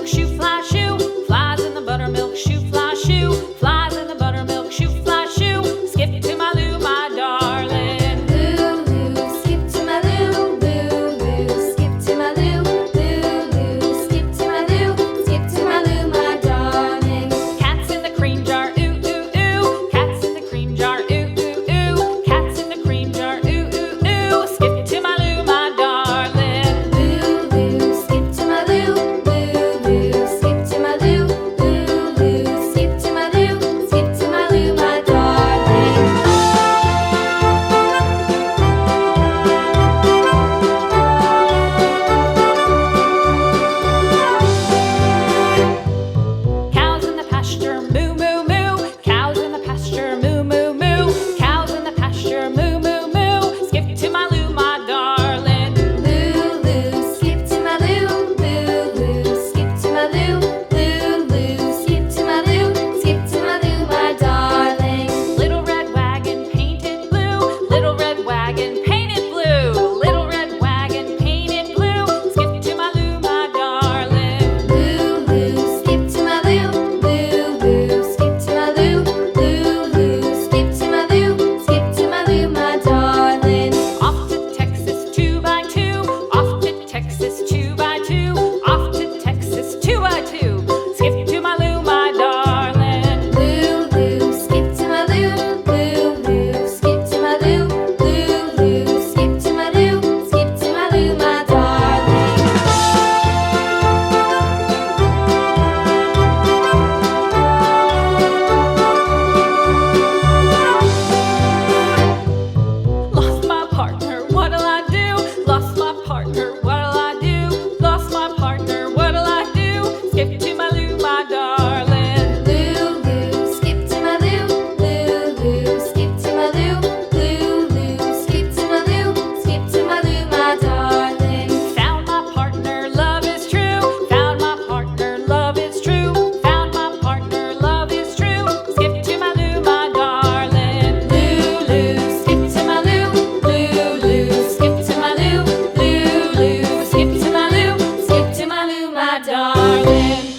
buttermilk shoe, fly shoe. Flies in the buttermilk shoe, fly shoe. Flies in the buttermilk shoe, fly shoe. Skip to my Lou, my darling. Lou, skip to my Lou, Lou, skip to my Lou, Lou, skip to my Lou, skip to my Lou, my darling. Cats in the cream jar, ooh, ooh, ooh. Cats in the cream jar, ooh, ooh, ooh. Cats in the cream jar, ooh, ooh, ooh. Skip to my Lou, my darling. Lou, skip to my Lou, Lou, skip to my Lou, Lou, skip to my Lou, skip to my Lou, my darling. Cows in the pasture, moo, moo, moo. Cows in the pasture, moo, moo, moo. Cows in the pasture, moo, moo, moo. Skip to my Lou, my darling. Lou, skip to my Lou, Lou, skip to my Lou, Lou, skip to my Lou, skip to my Lou, my darling. Little red wagon painted blue. Little red wagon painted blue. Little red wagon painted blue. Skip to my Lou, my darling. Lou, skip to my Lou, Lou, skip to my Lou, Lou, skip to my Lou, skip to my Lou, my darling. Off to Texas 2x2. Off to Texas 2x2. Off to Texas 2x2. Skip to my Lou, my darling. Lou, skip to my Lou, Lou, skip to my Lou, Lou, skip to my Lou, skip to my Lou, my darling. Lost my partner, what'll I do? Lost my partner, what'll I do? Lost my partner, what'll I do? Skip to my Lou, my darling. Lou, skip to my Lou, Lou, skip to my Lou, Lou, skip to my Lou, skip to my Lou, my darling. Found my partner, love is true. Found my partner, love is true. Found my partner, love is true. Skip to my Lou, my darling. Lou, skip to my Lou, Lou, skip to my Lou, Lou, skip to my Lou, skip to my Lou, my darling.